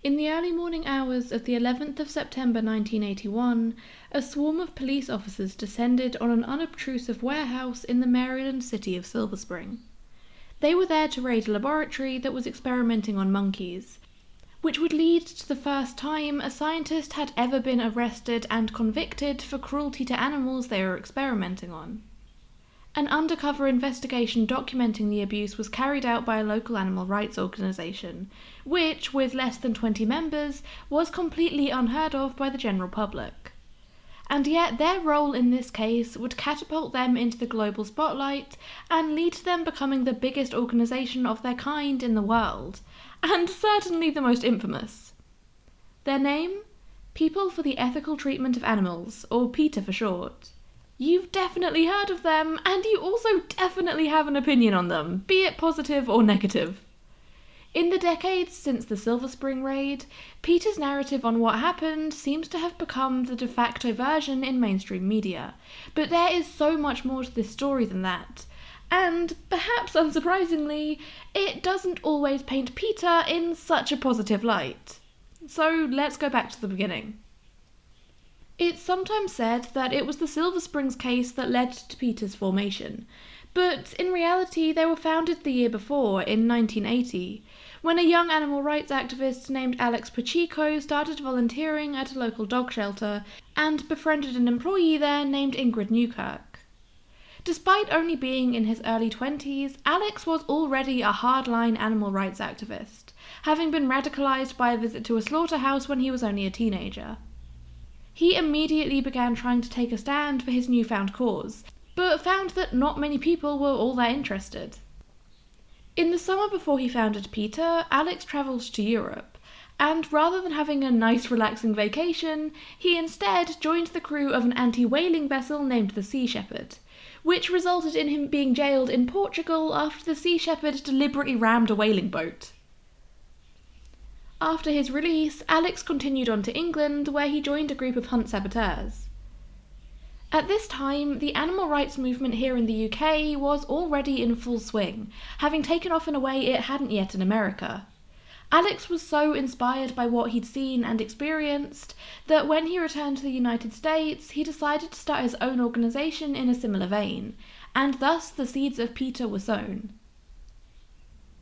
In the early morning hours of the 11th of September 1981, a swarm of police officers descended on an unobtrusive warehouse in the Maryland city of Silver Spring. They were there to raid a laboratory that was experimenting on monkeys, which would lead to the first time a scientist had ever been arrested and convicted for cruelty to animals they were experimenting on. An undercover investigation documenting the abuse was carried out by a local animal rights organisation, which, with less than 20 members, was completely unheard of by the general public. And yet their role in this case would catapult them into the global spotlight and lead to them becoming the biggest organisation of their kind in the world, and certainly the most infamous. Their name? People for the Ethical Treatment of Animals, or PETA for short. You've definitely heard of them, and you also definitely have an opinion on them, be it positive or negative. In the decades since the Silver Spring raid, PETA's narrative on what happened seems to have become the de facto version in mainstream media, but there is so much more to this story than that. And, perhaps unsurprisingly, it doesn't always paint PETA in such a positive light. So let's go back to the beginning. It's sometimes said that it was the Silver Springs case that led to PETA's formation, but in reality they were founded the year before, in 1980, when a young animal rights activist named Alex Pacheco started volunteering at a local dog shelter and befriended an employee there named Ingrid Newkirk. Despite only being in his early 20s, Alex was already a hardline animal rights activist, having been radicalised by a visit to a slaughterhouse when he was only a teenager. He immediately began trying to take a stand for his newfound cause, but found that not many people were all that interested. In the summer before he founded PETA, Alex travelled to Europe, and rather than having a nice relaxing vacation, he instead joined the crew of an anti-whaling vessel named the Sea Shepherd, which resulted in him being jailed in Portugal after the Sea Shepherd deliberately rammed a whaling boat. After his release, Alex continued on to England, where he joined a group of hunt saboteurs. At this time, the animal rights movement here in the UK was already in full swing, having taken off in a way it hadn't yet in America. Alex was so inspired by what he'd seen and experienced that when he returned to the United States, he decided to start his own organisation in a similar vein, and thus the seeds of PETA were sown.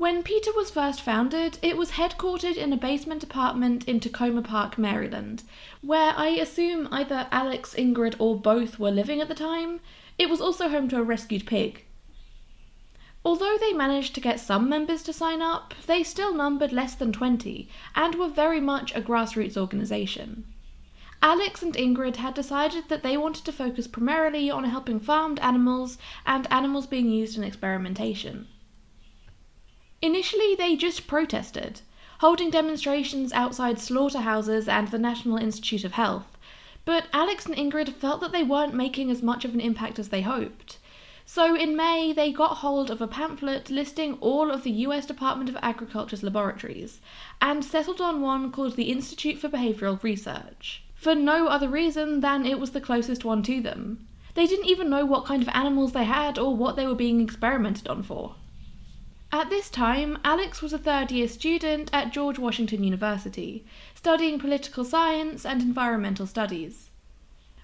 When PETA was first founded, it was headquartered in a basement apartment in Tacoma Park, Maryland, where I assume either Alex, Ingrid, or both were living at the time. It was also home to a rescued pig. Although they managed to get some members to sign up, they still numbered less than 20, and were very much a grassroots organisation. Alex and Ingrid had decided that they wanted to focus primarily on helping farmed animals and animals being used in experimentation. Initially, they just protested, holding demonstrations outside slaughterhouses and the National Institute of Health, but Alex and Ingrid felt that they weren't making as much of an impact as they hoped. So in May, they got hold of a pamphlet listing all of the US Department of Agriculture's laboratories, and settled on one called the Institute for Behavioural Research, for no other reason than it was the closest one to them. They didn't even know what kind of animals they had or what they were being experimented on for. At this time, Alex was a third-year student at George Washington University, studying political science and environmental studies.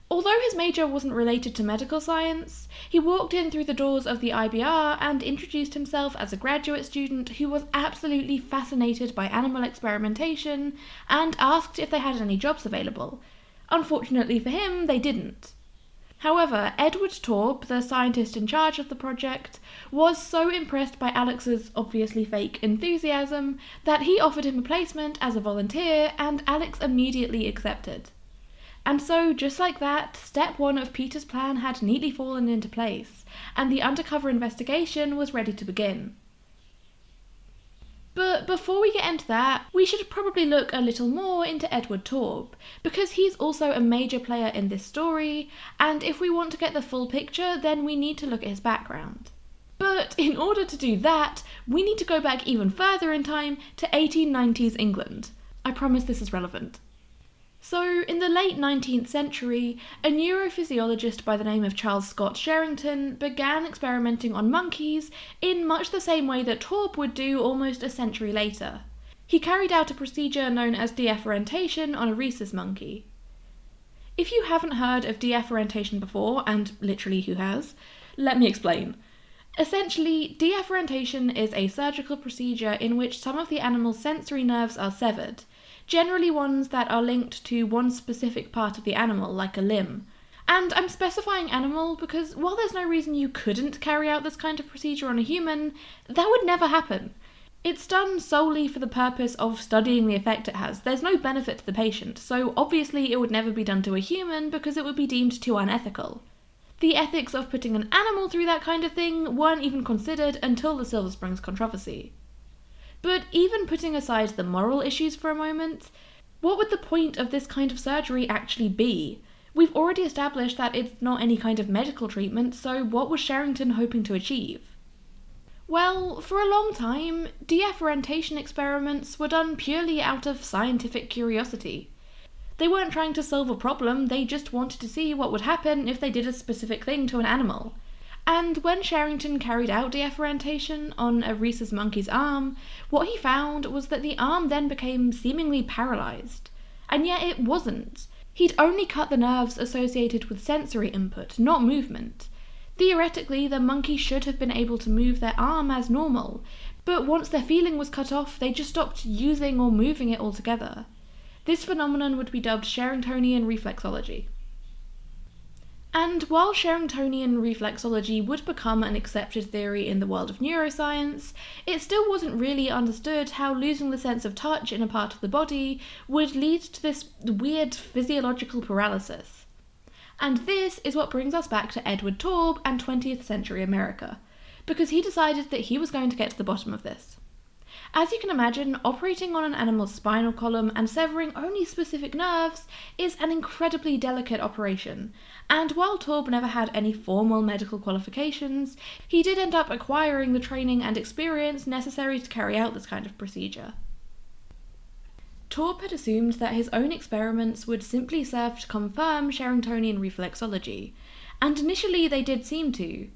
Although his major wasn't related to medical science, he walked in through the doors of the IBR and introduced himself as a graduate student who was absolutely fascinated by animal experimentation and asked if they had any jobs available. Unfortunately for him, they didn't. However, Edward Torp, the scientist in charge of the project, was so impressed by Alex's obviously fake enthusiasm that he offered him a placement as a volunteer, and Alex immediately accepted. And so, just like that, step one of PETA's plan had neatly fallen into place, and the undercover investigation was ready to begin. But before we get into that, we should probably look a little more into Edward Torp, because he's also a major player in this story, and if we want to get the full picture, then we need to look at his background. But in order to do that, we need to go back even further in time to 1890s England. I promise this is relevant. So, in the late 19th century, a neurophysiologist by the name of Charles Scott Sherrington began experimenting on monkeys in much the same way that Torp would do almost a century later. He carried out a procedure known as deafferentation on a rhesus monkey. If you haven't heard of deafferentation before, and literally who has, let me explain. Essentially, deafferentation is a surgical procedure in which some of the animal's sensory nerves are severed, generally ones that are linked to one specific part of the animal, like a limb. And I'm specifying animal because while there's no reason you couldn't carry out this kind of procedure on a human, that would never happen. It's done solely for the purpose of studying the effect it has. There's no benefit to the patient, so obviously it would never be done to a human because it would be deemed too unethical. The ethics of putting an animal through that kind of thing weren't even considered until the Silver Springs controversy. But even putting aside the moral issues for a moment, what would the point of this kind of surgery actually be? We've already established that it's not any kind of medical treatment, so what was Sherrington hoping to achieve? Well, for a long time, deafferentation experiments were done purely out of scientific curiosity. They weren't trying to solve a problem, they just wanted to see what would happen if they did a specific thing to an animal. And when Sherrington carried out deafferentation on a rhesus monkey's arm, what he found was that the arm then became seemingly paralysed. And yet it wasn't. He'd only cut the nerves associated with sensory input, not movement. Theoretically, the monkey should have been able to move their arm as normal, but once their feeling was cut off, they just stopped using or moving it altogether. This phenomenon would be dubbed Sherringtonian reflexology. And while Sherringtonian reflexology would become an accepted theory in the world of neuroscience, it still wasn't really understood how losing the sense of touch in a part of the body would lead to this weird physiological paralysis. And this is what brings us back to Edward Taube and 20th century America, because he decided that he was going to get to the bottom of this. As you can imagine, operating on an animal's spinal column and severing only specific nerves is an incredibly delicate operation, and while Taube never had any formal medical qualifications, he did end up acquiring the training and experience necessary to carry out this kind of procedure. Taube had assumed that his own experiments would simply serve to confirm Sherringtonian reflexology, and initially they did seem to.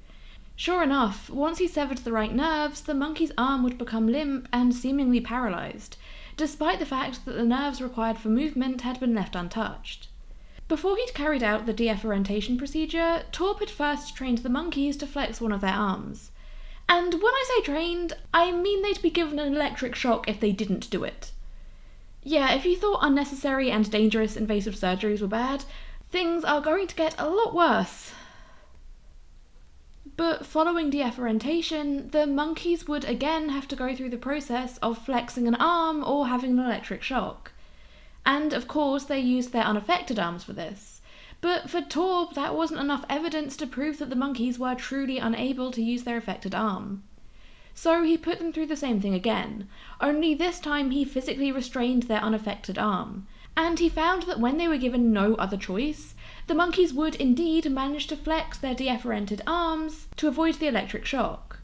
Sure enough, once he severed the right nerves, the monkey's arm would become limp and seemingly paralysed, despite the fact that the nerves required for movement had been left untouched. Before he'd carried out the deafferentation procedure, Taube had first trained the monkeys to flex one of their arms. And when I say trained, I mean they'd be given an electric shock if they didn't do it. Yeah, if you thought unnecessary and dangerous invasive surgeries were bad, things are going to get a lot worse. But following deafferentation, the monkeys would again have to go through the process of flexing an arm or having an electric shock. And of course they used their unaffected arms for this. But for Taube, that wasn't enough evidence to prove that the monkeys were truly unable to use their affected arm. So he put them through the same thing again, only this time he physically restrained their unaffected arm. And he found that when they were given no other choice, the monkeys would indeed manage to flex their deafferented arms to avoid the electric shock.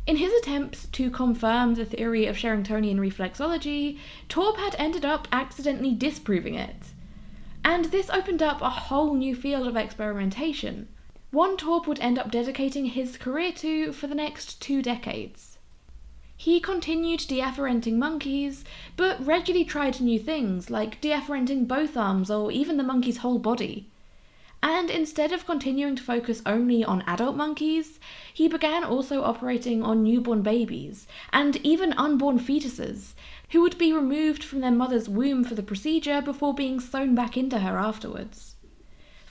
In his attempts to confirm the theory of Sherringtonian reflexology, Taube had ended up accidentally disproving it. And this opened up a whole new field of experimentation, one Taube would end up dedicating his career to for the next 2 decades. He continued deafferenting monkeys, but regularly tried new things, like deafferenting both arms or even the monkey's whole body. And instead of continuing to focus only on adult monkeys, he began also operating on newborn babies, and even unborn fetuses, who would be removed from their mother's womb for the procedure before being sewn back into her afterwards.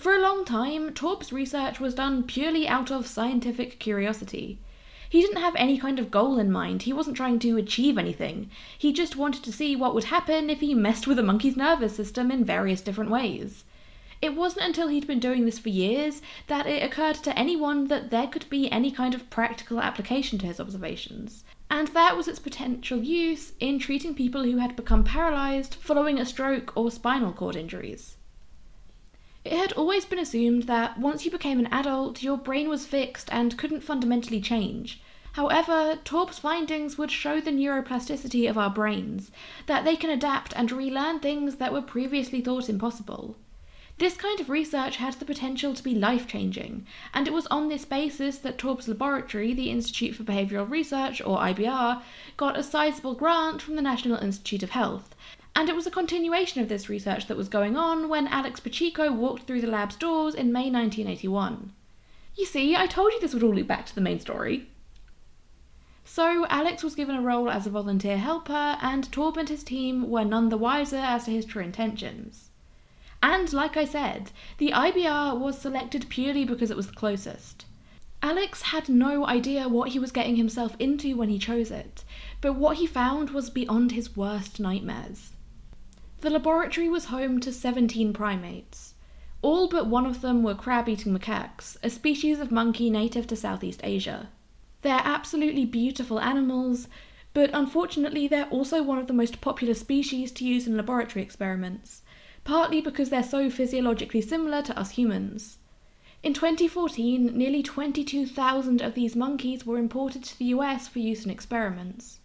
For a long time, Taube's research was done purely out of scientific curiosity. He didn't have any kind of goal in mind, he wasn't trying to achieve anything, he just wanted to see what would happen if he messed with a monkey's nervous system in various different ways. It wasn't until he'd been doing this for years that it occurred to anyone that there could be any kind of practical application to his observations, and that was its potential use in treating people who had become paralysed following a stroke or spinal cord injuries. It had always been assumed that once you became an adult, your brain was fixed and couldn't fundamentally change. However, Taube's findings would show the neuroplasticity of our brains, that they can adapt and relearn things that were previously thought impossible. This kind of research had the potential to be life-changing, and it was on this basis that Taub's laboratory, the Institute for Behavioural Research, or IBR, got a sizable grant from the National Institute of Health. And it was a continuation of this research that was going on when Alex Pacheco walked through the lab's doors in May 1981. You see, I told you this would all loop back to the main story. So Alex was given a role as a volunteer helper, and Taub and his team were none the wiser as to his true intentions. And like I said, the IBR was selected purely because it was the closest. Alex had no idea what he was getting himself into when he chose it, but what he found was beyond his worst nightmares. The laboratory was home to 17 primates. All but one of them were crab-eating macaques, a species of monkey native to Southeast Asia. They're absolutely beautiful animals, but unfortunately they're also one of the most popular species to use in laboratory experiments, partly because they're so physiologically similar to us humans. In 2014, nearly 22,000 of these monkeys were imported to the US for use in experiments.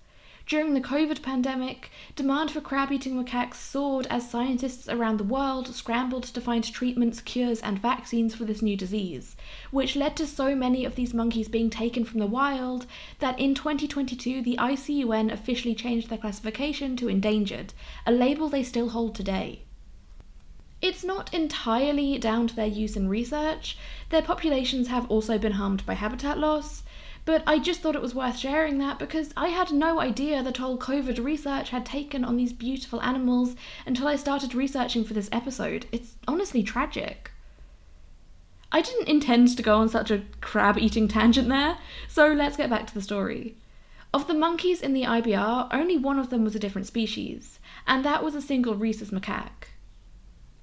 During the COVID pandemic, demand for crab-eating macaques soared as scientists around the world scrambled to find treatments, cures, and vaccines for this new disease, which led to so many of these monkeys being taken from the wild that in 2022 the ICUN officially changed their classification to endangered, a label they still hold today. It's not entirely down to their use in research. Their populations have also been harmed by habitat loss, but I just thought it was worth sharing that because I had no idea the toll COVID research had taken on these beautiful animals until I started researching for this episode. It's honestly tragic. I didn't intend to go on such a crab-eating tangent there, so let's get back to the story. Of the monkeys in the IBR, only one of them was a different species, and that was a single rhesus macaque.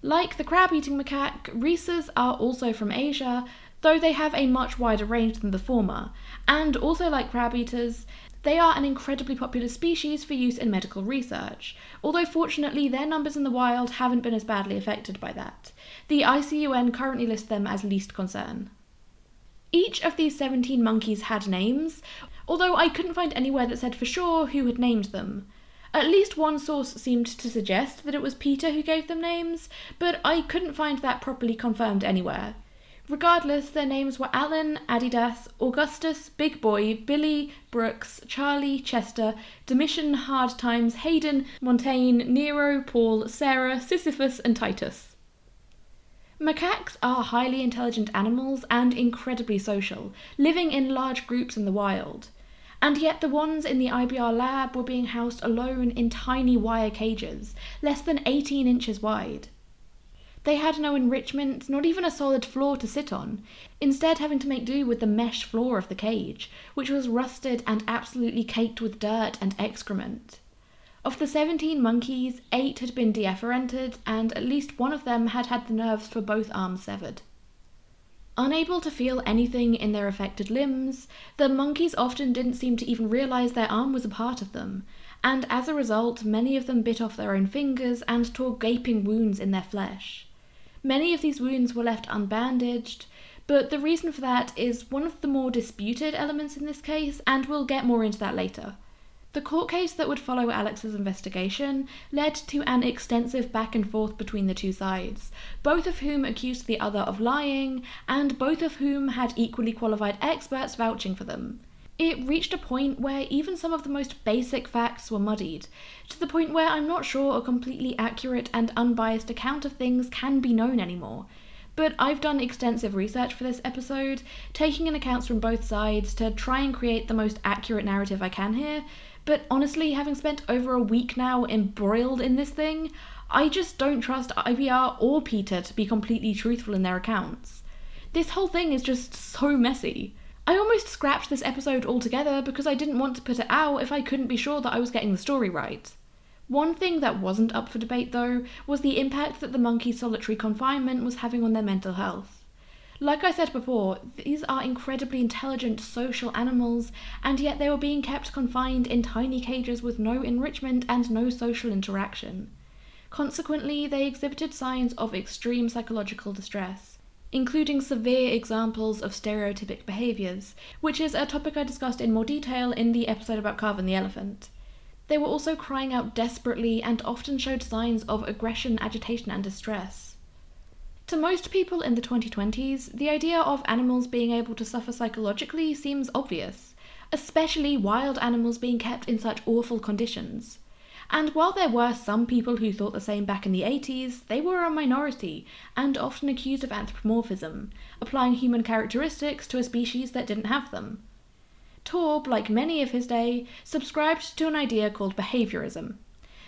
Like the crab-eating macaque, rhesus are also from Asia, though they have a much wider range than the former, and also like crab-eaters, they are an incredibly popular species for use in medical research, although fortunately their numbers in the wild haven't been as badly affected by that. The ICUN currently lists them as least concern. Each of these 17 monkeys had names, although I couldn't find anywhere that said for sure who had named them. At least one source seemed to suggest that it was PETA who gave them names, but I couldn't find that properly confirmed anywhere. Regardless, their names were Alan, Adidas, Augustus, Big Boy, Billy, Brooks, Charlie, Chester, Domitian, Hard Times, Hayden, Montaigne, Nero, Paul, Sarah, Sisyphus, and Titus. Macaques are highly intelligent animals and incredibly social, living in large groups in the wild. And yet the ones in the IBR lab were being housed alone in tiny wire cages, less than 18 inches wide. They had no enrichment, not even a solid floor to sit on, instead having to make do with the mesh floor of the cage, which was rusted and absolutely caked with dirt and excrement. Of the 17 monkeys, 8 had been deafferented, and at least one of them had had the nerves for both arms severed. Unable to feel anything in their affected limbs, the monkeys often didn't seem to even realise their arm was a part of them, and as a result, many of them bit off their own fingers and tore gaping wounds in their flesh. Many of these wounds were left unbandaged, but the reason for that is one of the more disputed elements in this case, and we'll get more into that later. The court case that would follow Alex's investigation led to an extensive back and forth between the two sides, both of whom accused the other of lying, and both of whom had equally qualified experts vouching for them. It reached a point where even some of the most basic facts were muddied, to the point where I'm not sure a completely accurate and unbiased account of things can be known anymore. But I've done extensive research for this episode, taking in accounts from both sides to try and create the most accurate narrative I can here, but honestly, having spent over a week now embroiled in this thing, I just don't trust IBR or PETA to be completely truthful in their accounts. This whole thing is just so messy. I almost scrapped this episode altogether because I didn't want to put it out if I couldn't be sure that I was getting the story right. One thing that wasn't up for debate though was the impact that the monkey's solitary confinement was having on their mental health. Like I said before, these are incredibly intelligent social animals, and yet they were being kept confined in tiny cages with no enrichment and no social interaction. Consequently, they exhibited signs of extreme psychological distress, including severe examples of stereotypic behaviours, which is a topic I discussed in more detail in the episode about Carvin the elephant. They were also crying out desperately and often showed signs of aggression, agitation and distress. To most people in the 2020s, the idea of animals being able to suffer psychologically seems obvious, especially wild animals being kept in such awful conditions. And while there were some people who thought the same back in the 80s, they were a minority and often accused of anthropomorphism, applying human characteristics to a species that didn't have them. Torb, like many of his day, subscribed to an idea called behaviorism.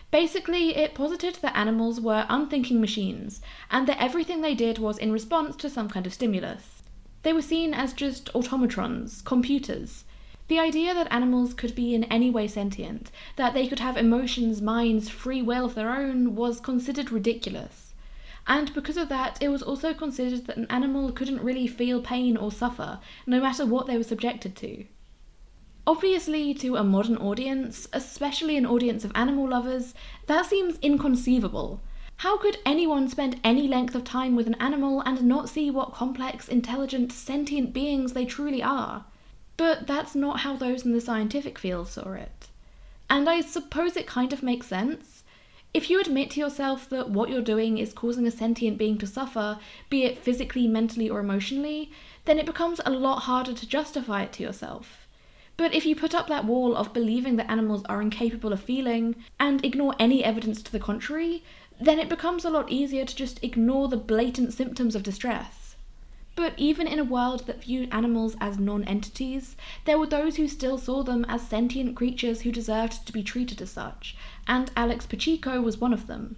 Basically, it posited that animals were unthinking machines, and that everything they did was in response to some kind of stimulus. They were seen as just automatrons, computers. The idea that animals could be in any way sentient, that they could have emotions, minds, free will of their own, was considered ridiculous. And because of that, it was also considered that an animal couldn't really feel pain or suffer, no matter what they were subjected to. Obviously, to a modern audience, especially an audience of animal lovers, that seems inconceivable. How could anyone spend any length of time with an animal and not see what complex, intelligent, sentient beings they truly are? But that's not how those in the scientific field saw it. And I suppose it kind of makes sense. If you admit to yourself that what you're doing is causing a sentient being to suffer, be it physically, mentally, or emotionally, then it becomes a lot harder to justify it to yourself. But if you put up that wall of believing that animals are incapable of feeling, and ignore any evidence to the contrary, then it becomes a lot easier to just ignore the blatant symptoms of distress. But even in a world that viewed animals as non-entities, there were those who still saw them as sentient creatures who deserved to be treated as such, and Alex Pacheco was one of them.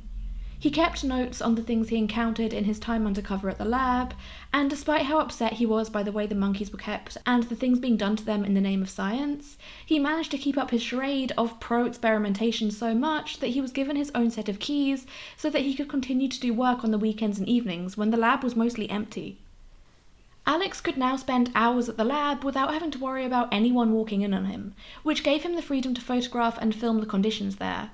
He kept notes on the things he encountered in his time undercover at the lab, and despite how upset he was by the way the monkeys were kept and the things being done to them in the name of science, he managed to keep up his charade of pro-experimentation so much that he was given his own set of keys so that he could continue to do work on the weekends and evenings when the lab was mostly empty. Alex could now spend hours at the lab without having to worry about anyone walking in on him, which gave him the freedom to photograph and film the conditions there.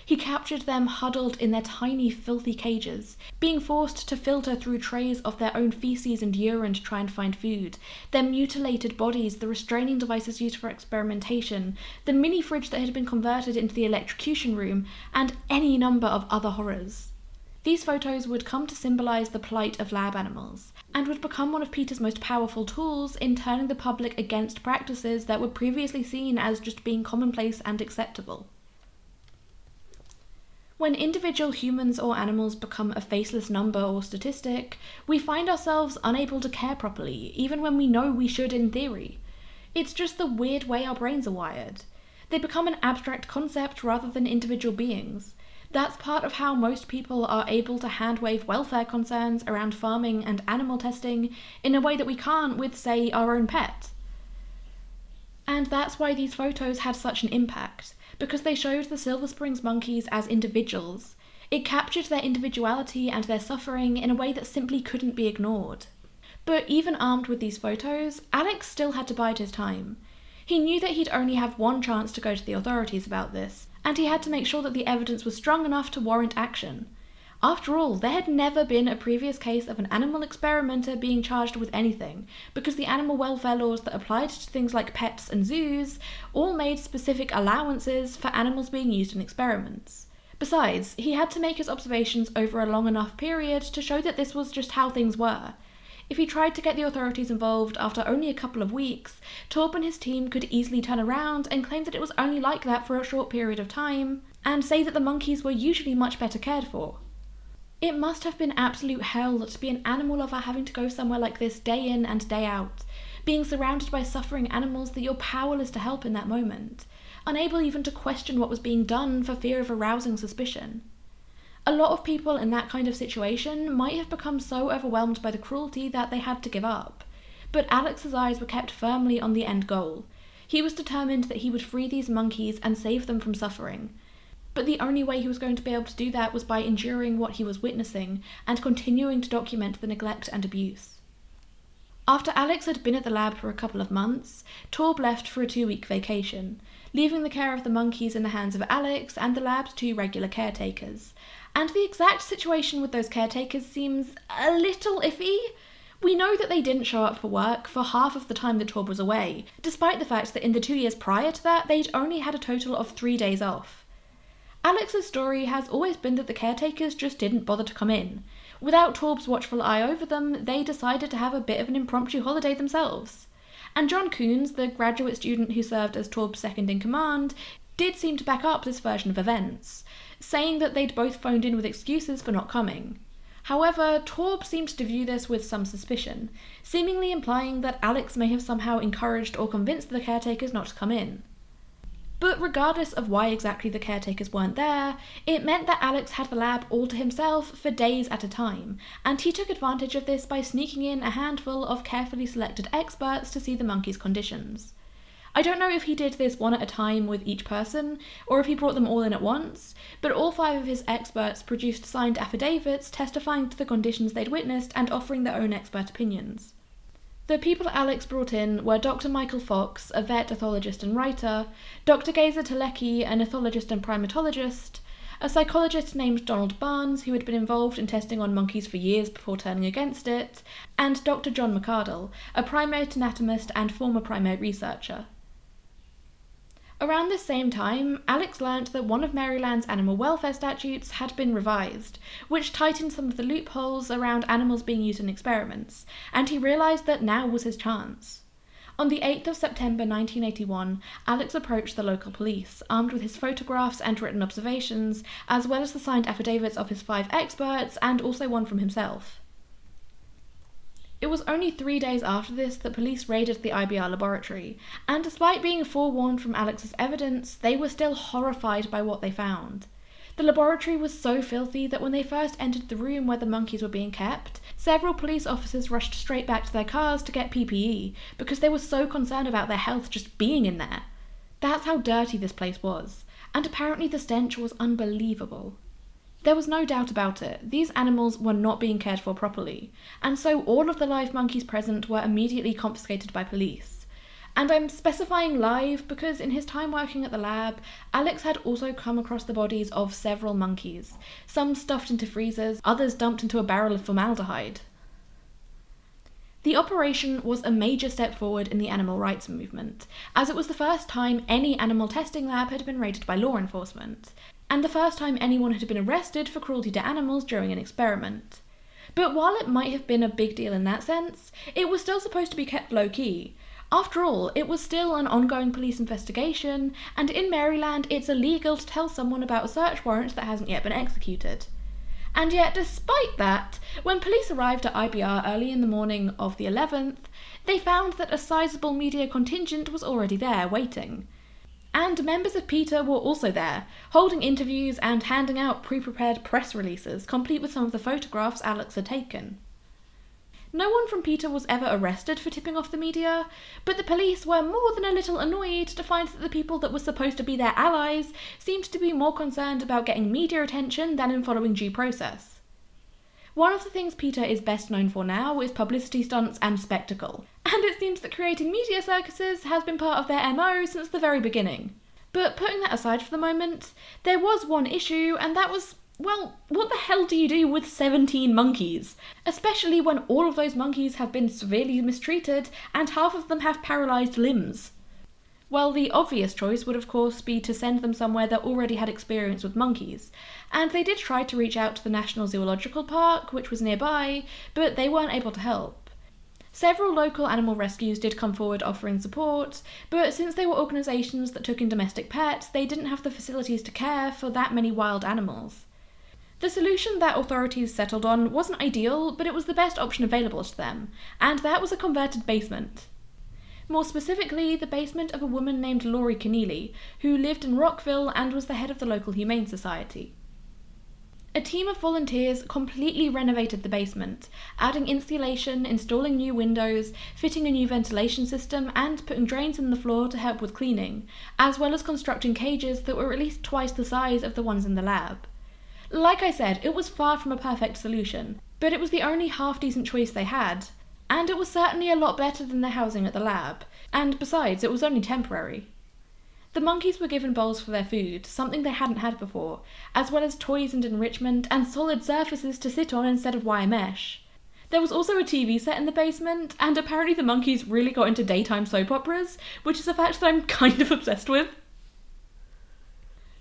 He captured them huddled in their tiny, filthy cages, being forced to filter through trays of their own feces and urine to try and find food, their mutilated bodies, the restraining devices used for experimentation, the mini fridge that had been converted into the electrocution room, and any number of other horrors. These photos would come to symbolise the plight of lab animals, and would become one of PETA's most powerful tools in turning the public against practices that were previously seen as just being commonplace and acceptable. When individual humans or animals become a faceless number or statistic, we find ourselves unable to care properly, even when we know we should in theory. It's just the weird way our brains are wired. They become an abstract concept rather than individual beings. That's part of how most people are able to hand-wave welfare concerns around farming and animal testing in a way that we can't with, say, our own pet. And that's why these photos had such an impact, because they showed the Silver Springs monkeys as individuals. It captured their individuality and their suffering in a way that simply couldn't be ignored. But even armed with these photos, Alex still had to bide his time. He knew that he'd only have one chance to go to the authorities about this, and he had to make sure that the evidence was strong enough to warrant action. After all, there had never been a previous case of an animal experimenter being charged with anything, because the animal welfare laws that applied to things like pets and zoos all made specific allowances for animals being used in experiments. Besides, he had to make his observations over a long enough period to show that this was just how things were. If he tried to get the authorities involved after only a couple of weeks, Torb and his team could easily turn around and claim that it was only like that for a short period of time, and say that the monkeys were usually much better cared for. It must have been absolute hell to be an animal lover having to go somewhere like this day in and day out, being surrounded by suffering animals that you're powerless to help in that moment, unable even to question what was being done for fear of arousing suspicion. A lot of people in that kind of situation might have become so overwhelmed by the cruelty that they had to give up, but Alex's eyes were kept firmly on the end goal. He was determined that he would free these monkeys and save them from suffering. But the only way he was going to be able to do that was by enduring what he was witnessing and continuing to document the neglect and abuse. After Alex had been at the lab for a couple of months, Torb left for a 2-week vacation, leaving the care of the monkeys in the hands of Alex and the lab's 2 regular caretakers. And the exact situation with those caretakers seems a little iffy. We know that they didn't show up for work for half of the time that Torb was away, despite the fact that in the 2 years prior to that, they'd only had a total of 3 days off. Alex's story has always been that the caretakers just didn't bother to come in, Without Torb's watchful eye over them, they decided to have a bit of an impromptu holiday themselves. And John Coons, the graduate student who served as Torb's second-in-command, did seem to back up this version of events, saying that they'd both phoned in with excuses for not coming. However, Torb seemed to view this with some suspicion, seemingly implying that Alex may have somehow encouraged or convinced the caretakers not to come in. But regardless of why exactly the caretakers weren't there, it meant that Alex had the lab all to himself for days at a time, and he took advantage of this by sneaking in a handful of carefully selected experts to see the monkeys' conditions. I don't know if he did this one at a time with each person, or if he brought them all in at once, but all 5 of his experts produced signed affidavits testifying to the conditions they'd witnessed and offering their own expert opinions. The people Alex brought in were Dr. Michael Fox, a vet ethologist and writer, Dr. Geza Telecki, an ethologist and primatologist, a psychologist named Donald Barnes, who had been involved in testing on monkeys for years before turning against it, and Dr. John McArdle, a primate anatomist and former primate researcher. Around this same time, Alex learnt that one of Maryland's animal welfare statutes had been revised, which tightened some of the loopholes around animals being used in experiments, and he realised that now was his chance. On the 8th of September 1981, Alex approached the local police, armed with his photographs and written observations, as well as the signed affidavits of his 5 experts, and also one from himself. It was only 3 days after this that police raided the IBR laboratory, and despite being forewarned from Alex's evidence, they were still horrified by what they found. The laboratory was so filthy that when they first entered the room where the monkeys were being kept, several police officers rushed straight back to their cars to get PPE, because they were so concerned about their health just being in there. That's how dirty this place was, and apparently the stench was unbelievable. There was no doubt about it, these animals were not being cared for properly, and so all of the live monkeys present were immediately confiscated by police. And I'm specifying live because in his time working at the lab, Alex had also come across the bodies of several monkeys, some stuffed into freezers, others dumped into a barrel of formaldehyde. The operation was a major step forward in the animal rights movement, as it was the first time any animal testing lab had been raided by law enforcement, and the first time anyone had been arrested for cruelty to animals during an experiment. But while it might have been a big deal in that sense, it was still supposed to be kept low-key. After all, it was still an ongoing police investigation, and in Maryland it's illegal to tell someone about a search warrant that hasn't yet been executed. And yet, despite that, when police arrived at IBR early in the morning of the 11th, they found that a sizable media contingent was already there, waiting. And members of PETA were also there, holding interviews and handing out pre-prepared press releases, complete with some of the photographs Alex had taken. No one from PETA was ever arrested for tipping off the media, but the police were more than a little annoyed to find that the people that were supposed to be their allies seemed to be more concerned about getting media attention than in following due process. One of the things PETA is best known for now is publicity stunts and spectacle, and it seems that creating media circuses has been part of their MO since the very beginning. But putting that aside for the moment, there was one issue, and that was, well, what the hell do you do with 17 monkeys? Especially when all of those monkeys have been severely mistreated and half of them have paralysed limbs. Well, the obvious choice would of course be to send them somewhere that already had experience with monkeys, and they did try to reach out to the National Zoological Park, which was nearby, but they weren't able to help. Several local animal rescues did come forward offering support, but since they were organisations that took in domestic pets, they didn't have the facilities to care for that many wild animals. The solution that authorities settled on wasn't ideal, but it was the best option available to them, and that was a converted basement. More specifically, the basement of a woman named Laurie Keneally, who lived in Rockville and was the head of the local Humane Society. A team of volunteers completely renovated the basement, adding insulation, installing new windows, fitting a new ventilation system, and putting drains in the floor to help with cleaning, as well as constructing cages that were at least twice the size of the ones in the lab. Like I said, it was far from a perfect solution, but it was the only half-decent choice they had, and it was certainly a lot better than their housing at the lab, and besides, it was only temporary. The monkeys were given bowls for their food, something they hadn't had before, as well as toys and enrichment, and solid surfaces to sit on instead of wire mesh. There was also a TV set in the basement, and apparently the monkeys really got into daytime soap operas, which is a fact that I'm kind of obsessed with.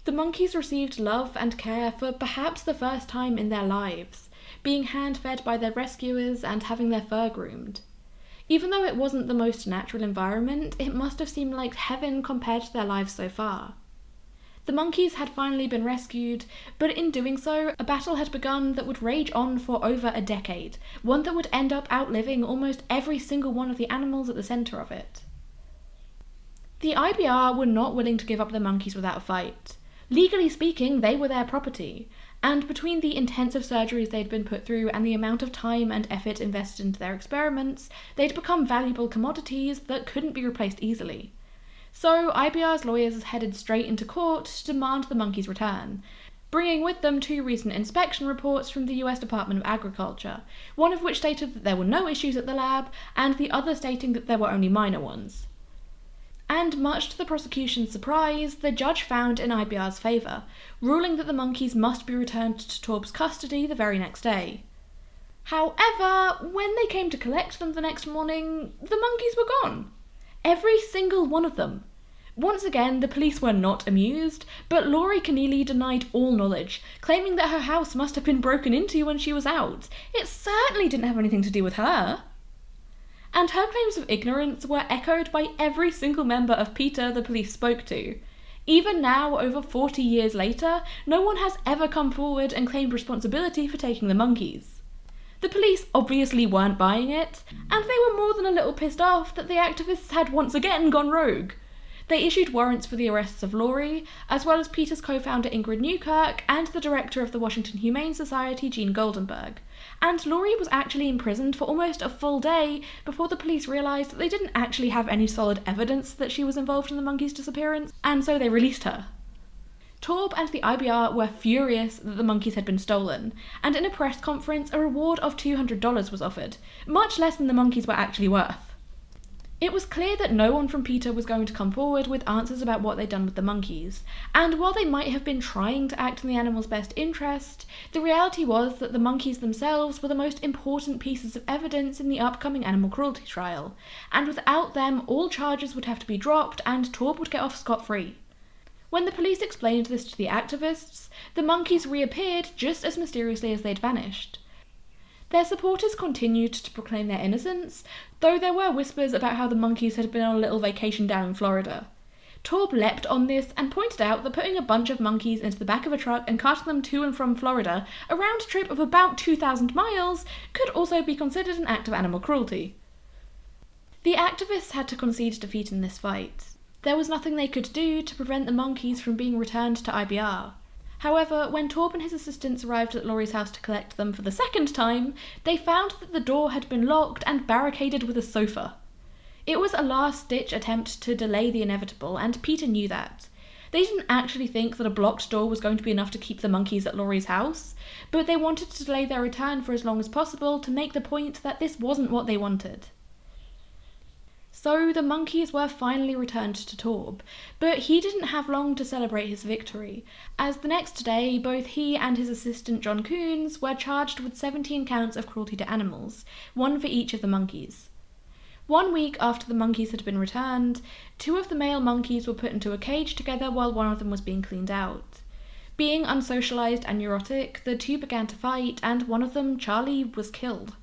The monkeys received love and care for perhaps the first time in their lives, being hand-fed by their rescuers and having their fur groomed. Even though it wasn't the most natural environment, it must have seemed like heaven compared to their lives so far. The monkeys had finally been rescued, but in doing so, a battle had begun that would rage on for over a decade, one that would end up outliving almost every single one of the animals at the centre of it. The IBR were not willing to give up the monkeys without a fight. Legally speaking, they were their property, and between the intensive surgeries they'd been put through and the amount of time and effort invested into their experiments, they'd become valuable commodities that couldn't be replaced easily. So IBR's lawyers headed straight into court to demand the monkeys' return, bringing with them 2 recent inspection reports from the US Department of Agriculture, one of which stated that there were no issues at the lab, and the other stating that there were only minor ones. And much to the prosecution's surprise, the judge found in IBR's favour, ruling that the monkeys must be returned to Torb's custody the very next day. However, when they came to collect them the next morning, the monkeys were gone. Every single one of them. Once again, the police were not amused, but Laurie Keneally denied all knowledge, claiming that her house must have been broken into when she was out. It certainly didn't have anything to do with her. And her claims of ignorance were echoed by every single member of PETA the police spoke to. Even now, over 40 years later, no one has ever come forward and claimed responsibility for taking the monkeys. The police obviously weren't buying it, and they were more than a little pissed off that the activists had once again gone rogue. They issued warrants for the arrests of Laurie, as well as PETA's co-founder Ingrid Newkirk and the director of the Washington Humane Society, Gene Goldenberg. And Laurie was actually imprisoned for almost a full day before the police realised that they didn't actually have any solid evidence that she was involved in the monkeys' disappearance, and so they released her. Torb and the IBR were furious that the monkeys had been stolen, and in a press conference a reward of $200 was offered, much less than the monkeys were actually worth. It was clear that no one from PETA was going to come forward with answers about what they'd done with the monkeys, and while they might have been trying to act in the animals' best interest, the reality was that the monkeys themselves were the most important pieces of evidence in the upcoming animal cruelty trial, and without them all charges would have to be dropped and Torb would get off scot-free. When the police explained this to the activists, the monkeys reappeared just as mysteriously as they'd vanished. Their supporters continued to proclaim their innocence, though there were whispers about how the monkeys had been on a little vacation down in Florida. Torb leapt on this and pointed out that putting a bunch of monkeys into the back of a truck and carting them to and from Florida, a round trip of about 2,000 miles, could also be considered an act of animal cruelty. The activists had to concede defeat in this fight. There was nothing they could do to prevent the monkeys from being returned to IBR. However, when Torb and his assistants arrived at Laurie's house to collect them for the second time, they found that the door had been locked and barricaded with a sofa. It was a last-ditch attempt to delay the inevitable, and PETA knew that. They didn't actually think that a blocked door was going to be enough to keep the monkeys at Laurie's house, but they wanted to delay their return for as long as possible to make the point that this wasn't what they wanted. So the monkeys were finally returned to Torb, but he didn't have long to celebrate his victory, as the next day both he and his assistant John Coons were charged with 17 counts of cruelty to animals, one for each of the monkeys. 1 week after the monkeys had been returned, 2 of the male monkeys were put into a cage together while one of them was being cleaned out. Being unsocialised and neurotic, the 2 began to fight, and one of them, Charlie, was killed.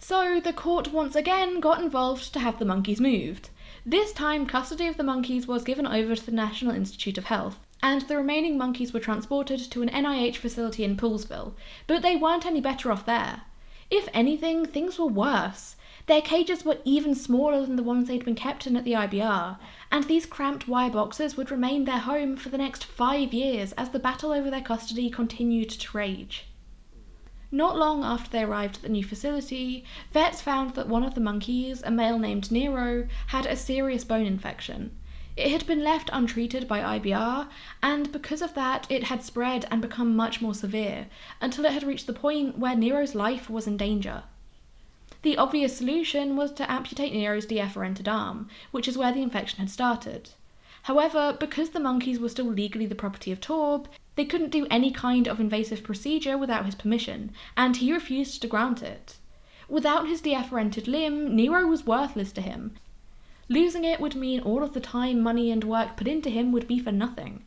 So the court once again got involved to have the monkeys moved. This time, custody of the monkeys was given over to the National Institute of Health, and the remaining monkeys were transported to an NIH facility in Poolesville, but they weren't any better off there. If anything, things were worse. Their cages were even smaller than the ones they'd been kept in at the IBR, and these cramped wire boxes would remain their home for the next 5 years as the battle over their custody continued to rage. Not long after they arrived at the new facility, vets found that one of the monkeys, a male named Nero, had a serious bone infection. It had been left untreated by IBR, and because of that it had spread and become much more severe, until it had reached the point where Nero's life was in danger. The obvious solution was to amputate Nero's deafferented arm, which is where the infection had started. However, because the monkeys were still legally the property of Torb, they couldn't do any kind of invasive procedure without his permission, and he refused to grant it. Without his deafferented limb, Nero was worthless to him. Losing it would mean all of the time, money, and work put into him would be for nothing.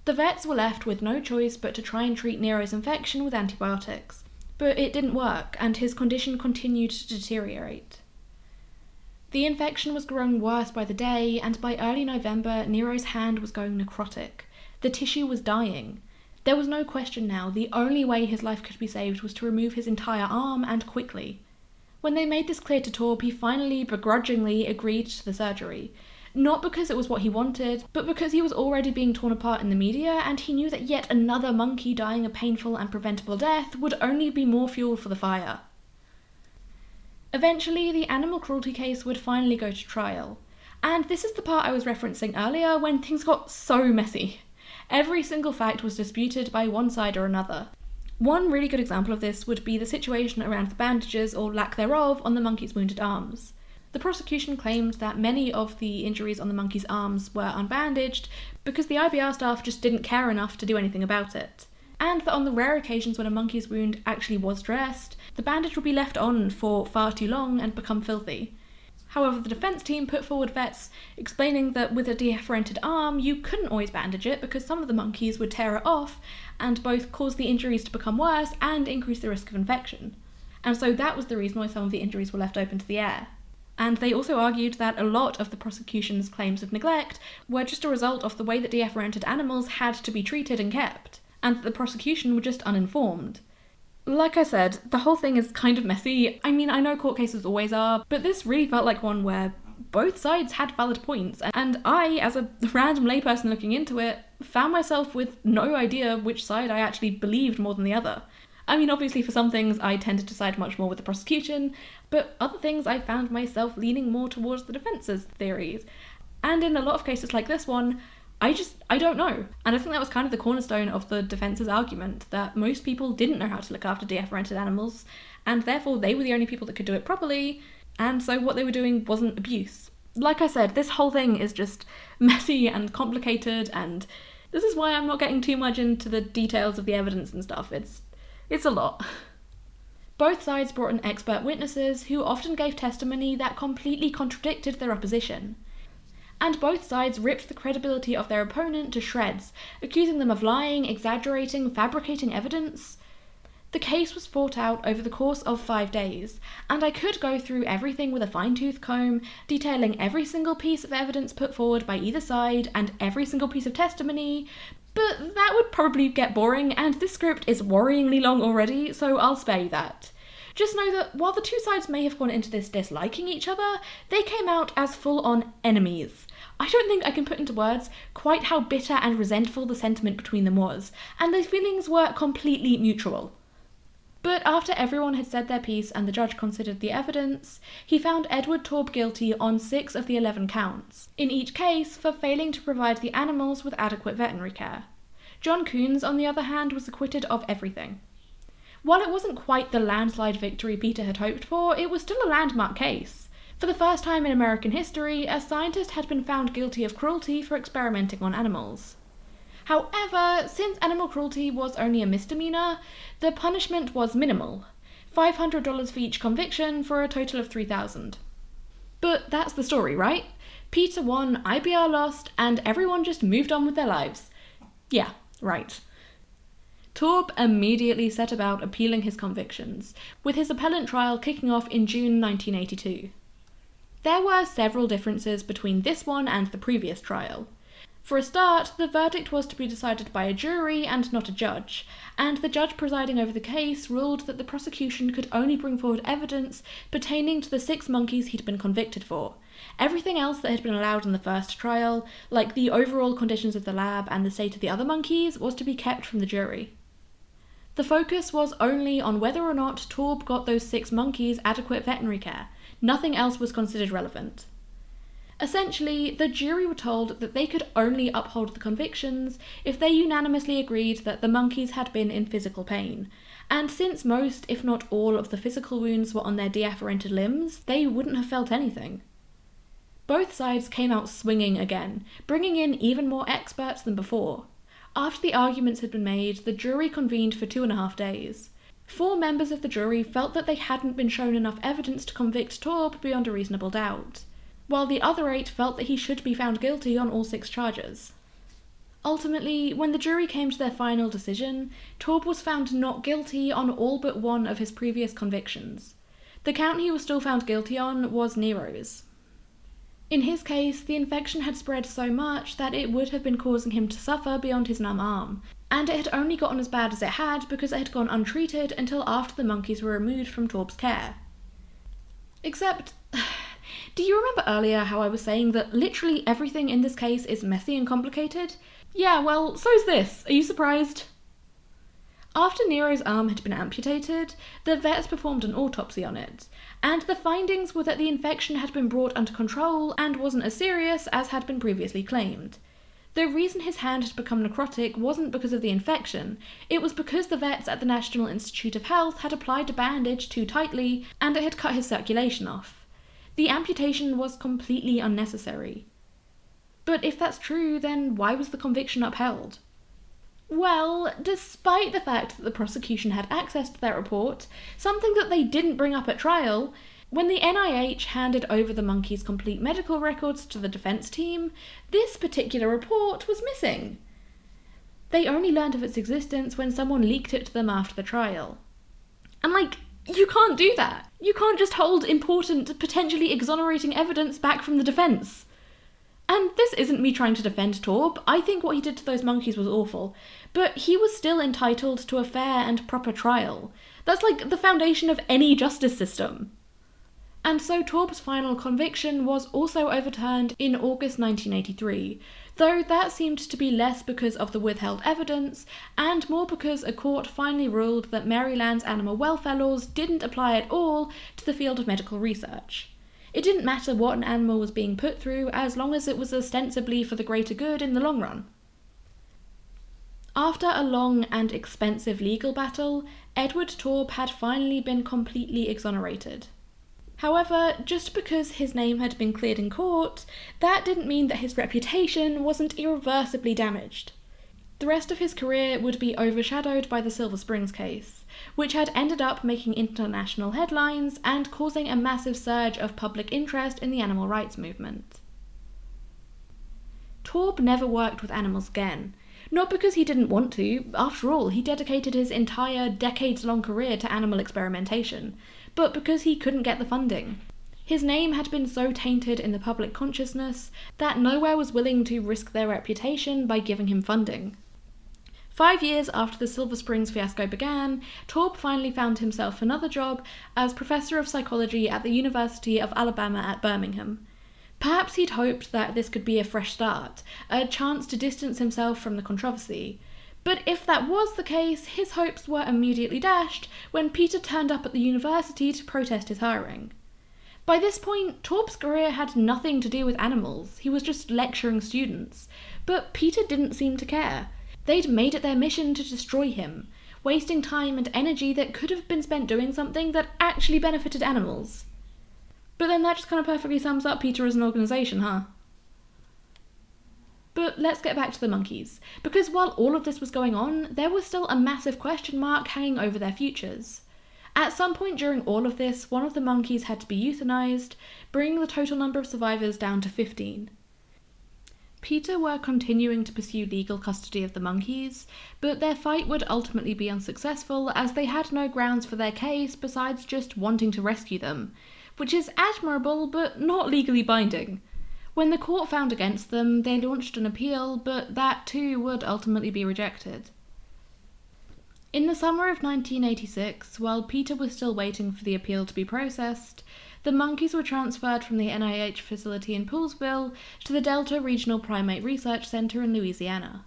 The vets were left with no choice but to try and treat Nero's infection with antibiotics, but it didn't work and his condition continued to deteriorate. The infection was growing worse by the day, and by early November, Nero's hand was going necrotic. The tissue was dying. There was no question now, the only way his life could be saved was to remove his entire arm, and quickly. When they made this clear to Torb, he finally, begrudgingly, agreed to the surgery. Not because it was what he wanted, but because he was already being torn apart in the media, and he knew that yet another monkey dying a painful and preventable death would only be more fuel for the fire. Eventually, the animal cruelty case would finally go to trial. And this is the part I was referencing earlier when things got so messy. Every single fact was disputed by one side or another. One really good example of this would be the situation around the bandages, or lack thereof, on the monkey's wounded arms. The prosecution claimed that many of the injuries on the monkey's arms were unbandaged because the IBR staff just didn't care enough to do anything about it. And that on the rare occasions when a monkey's wound actually was dressed, the bandage would be left on for far too long and become filthy. However, the defence team put forward vets explaining that with a deafferented arm, you couldn't always bandage it because some of the monkeys would tear it off and both cause the injuries to become worse and increase the risk of infection. And so that was the reason why some of the injuries were left open to the air. And they also argued that a lot of the prosecution's claims of neglect were just a result of the way that deafferented animals had to be treated and kept, and that the prosecution were just uninformed. Like I said, the whole thing is kind of messy. I mean, I know court cases always are, but this really felt like one where both sides had valid points, and I, as a random layperson looking into it, found myself with no idea which side I actually believed more than the other. I mean, obviously for some things I tended to side much more with the prosecution, but other things I found myself leaning more towards the defence's theories. And in a lot of cases like this one, I don't know. And I think that was kind of the cornerstone of the defence's argument, that most people didn't know how to look after deafferented animals, and therefore they were the only people that could do it properly, and so what they were doing wasn't abuse. Like I said, this whole thing is just messy and complicated, and this is why I'm not getting too much into the details of the evidence and stuff. It's a lot. Both sides brought in expert witnesses who often gave testimony that completely contradicted their opposition. And both sides ripped the credibility of their opponent to shreds, accusing them of lying, exaggerating, fabricating evidence. The case was fought out over the course of 5 days, and I could go through everything with a fine-tooth comb, detailing every single piece of evidence put forward by either side and every single piece of testimony, but that would probably get boring, and this script is worryingly long already, so I'll spare you that. Just know that while the two sides may have gone into this disliking each other, they came out as full-on enemies. I don't think I can put into words quite how bitter and resentful the sentiment between them was, and the feelings were completely mutual. But after everyone had said their piece and the judge considered the evidence, he found Edward Torb guilty on 6 of the 11 counts, in each case for failing to provide the animals with adequate veterinary care. John Coons, on the other hand, was acquitted of everything. While it wasn't quite the landslide victory PETA had hoped for, it was still a landmark case. For the first time in American history, a scientist had been found guilty of cruelty for experimenting on animals. However, since animal cruelty was only a misdemeanor, the punishment was minimal, $500 for each conviction for a total of $3,000. But that's the story, right? PETA won, IBR lost, and everyone just moved on with their lives. Yeah, right. Torb immediately set about appealing his convictions, with his appellant trial kicking off in June 1982. There were several differences between this one and the previous trial. For a start, the verdict was to be decided by a jury and not a judge, and the judge presiding over the case ruled that the prosecution could only bring forward evidence pertaining to the 6 monkeys he'd been convicted for. Everything else that had been allowed in the first trial, like the overall conditions of the lab and the state of the other monkeys, was to be kept from the jury. The focus was only on whether or not Torb got those 6 monkeys adequate veterinary care. Nothing else was considered relevant. Essentially, the jury were told that they could only uphold the convictions if they unanimously agreed that the monkeys had been in physical pain, and since most, if not all, of the physical wounds were on their deafferented limbs, they wouldn't have felt anything. Both sides came out swinging again, bringing in even more experts than before. After the arguments had been made, the jury convened for 2.5 days. 4 members of the jury felt that they hadn't been shown enough evidence to convict Torb beyond a reasonable doubt, while the other 8 felt that he should be found guilty on all 6 charges. Ultimately, when the jury came to their final decision, Torb was found not guilty on all but one of his previous convictions. The count he was still found guilty on was Nero's. In his case, the infection had spread so much that it would have been causing him to suffer beyond his numb arm, and it had only gotten as bad as it had because it had gone untreated until after the monkeys were removed from Torb's care. Except, do you remember earlier how I was saying that literally everything in this case is messy and complicated? Yeah, well, so's this. Are you surprised? After Nero's arm had been amputated, the vets performed an autopsy on it, and the findings were that the infection had been brought under control and wasn't as serious as had been previously claimed. The reason his hand had become necrotic wasn't because of the infection, it was because the vets at the National Institute of Health had applied a bandage too tightly and it had cut his circulation off. The amputation was completely unnecessary. But if that's true, then why was the conviction upheld? Well, despite the fact that the prosecution had access to that report, something that they didn't bring up at trial, when the NIH handed over the monkeys' complete medical records to the defense team, this particular report was missing. They only learned of its existence when someone leaked it to them after the trial. And you can't do that. You can't just hold important, potentially exonerating evidence back from the defense. And this isn't me trying to defend Torb. I think what he did to those monkeys was awful. But he was still entitled to a fair and proper trial. That's the foundation of any justice system. And so Torb's final conviction was also overturned in August 1983, though that seemed to be less because of the withheld evidence, and more because a court finally ruled that Maryland's animal welfare laws didn't apply at all to the field of medical research. It didn't matter what an animal was being put through, as long as it was ostensibly for the greater good in the long run. After a long and expensive legal battle, Edward Torb had finally been completely exonerated. However, just because his name had been cleared in court, that didn't mean that his reputation wasn't irreversibly damaged. The rest of his career would be overshadowed by the Silver Springs case, which had ended up making international headlines and causing a massive surge of public interest in the animal rights movement. Torb never worked with animals again, not because he didn't want to. After all, he dedicated his entire decades-long career to animal experimentation, but because he couldn't get the funding. His name had been so tainted in the public consciousness that nowhere was willing to risk their reputation by giving him funding. 5 years after the Silver Springs fiasco began, Torb finally found himself another job as professor of psychology at the University of Alabama at Birmingham. Perhaps he'd hoped that this could be a fresh start, a chance to distance himself from the controversy. But if that was the case, his hopes were immediately dashed when PETA turned up at the university to protest his hiring. By this point, Torb's career had nothing to do with animals, he was just lecturing students. But PETA didn't seem to care. They'd made it their mission to destroy him, wasting time and energy that could have been spent doing something that actually benefited animals. But then that just kind of perfectly sums up PETA as an organisation, huh? But let's get back to the monkeys, because while all of this was going on, there was still a massive question mark hanging over their futures. At some point during all of this, one of the monkeys had to be euthanized, bringing the total number of survivors down to 15. PETA were continuing to pursue legal custody of the monkeys, but their fight would ultimately be unsuccessful as they had no grounds for their case besides just wanting to rescue them, which is admirable but not legally binding. When the court found against them, they launched an appeal, but that too would ultimately be rejected. In the summer of 1986, while PETA was still waiting for the appeal to be processed, the monkeys were transferred from the NIH facility in Poolesville to the Delta Regional Primate Research Center in Louisiana.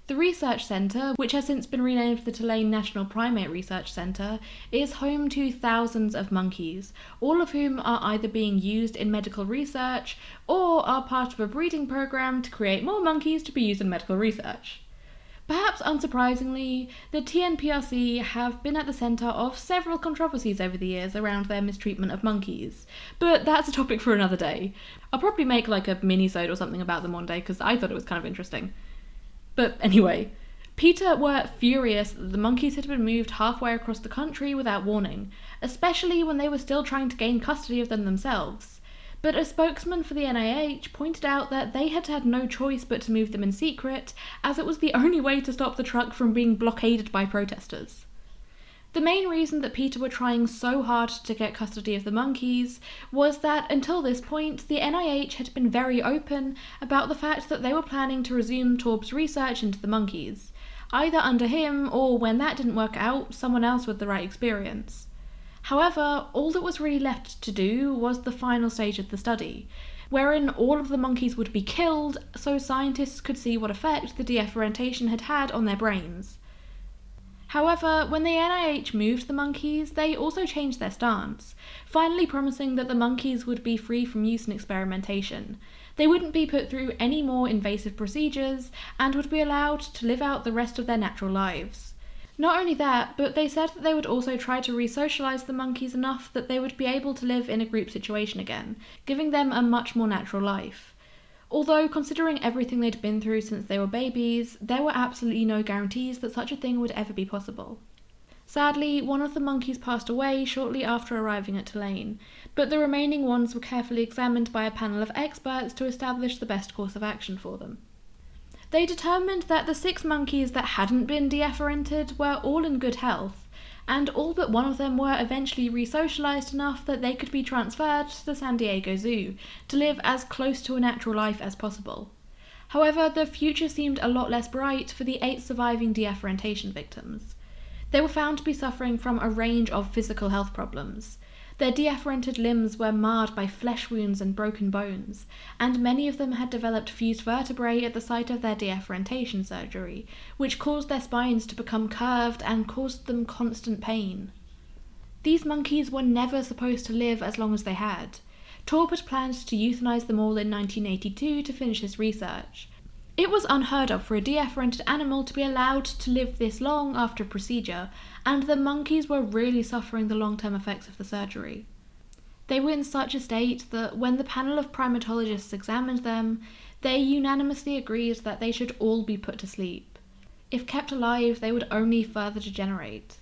The research center, which has since been renamed the Tulane National Primate Research Center, is home to thousands of monkeys, all of whom are either being used in medical research or are part of a breeding program to create more monkeys to be used in medical research. Perhaps unsurprisingly, the TNPRC have been at the center of several controversies over the years around their mistreatment of monkeys, but that's a topic for another day. I'll probably make a mini-sode or something about them one day, because I thought it was kind of interesting. But anyway, PETA were furious that the monkeys had been moved halfway across the country without warning, especially when they were still trying to gain custody of them themselves. But a spokesman for the NIH pointed out that they had had no choice but to move them in secret, as it was the only way to stop the truck from being blockaded by protesters. The main reason that PETA were trying so hard to get custody of the monkeys was that until this point, the NIH had been very open about the fact that they were planning to resume Taub's research into the monkeys, either under him or, when that didn't work out, someone else with the right experience. However, all that was really left to do was the final stage of the study, wherein all of the monkeys would be killed so scientists could see what effect the deafferentation had had on their brains. However, when the NIH moved the monkeys, they also changed their stance, finally promising that the monkeys would be free from use in experimentation. They wouldn't be put through any more invasive procedures and would be allowed to live out the rest of their natural lives. Not only that, but they said that they would also try to re-socialise the monkeys enough that they would be able to live in a group situation again, giving them a much more natural life. Although, considering everything they'd been through since they were babies, there were absolutely no guarantees that such a thing would ever be possible. Sadly, one of the monkeys passed away shortly after arriving at Tulane, but the remaining ones were carefully examined by a panel of experts to establish the best course of action for them. They determined that the 6 monkeys that hadn't been deafferented were all in good health, and all but one of them were eventually re-socialised enough that they could be transferred to the San Diego Zoo to live as close to a natural life as possible. However, the future seemed a lot less bright for the 8 surviving deafferentation victims. They were found to be suffering from a range of physical health problems. Their deafferented limbs were marred by flesh wounds and broken bones, and many of them had developed fused vertebrae at the site of their deafferentation surgery, which caused their spines to become curved and caused them constant pain. These monkeys were never supposed to live as long as they had. Taub had planned to euthanize them all in 1982 to finish his research. It was unheard of for a deafferented animal to be allowed to live this long after a procedure, and the monkeys were really suffering the long-term effects of the surgery. They were in such a state that when the panel of primatologists examined them, they unanimously agreed that they should all be put to sleep. If kept alive, they would only further degenerate.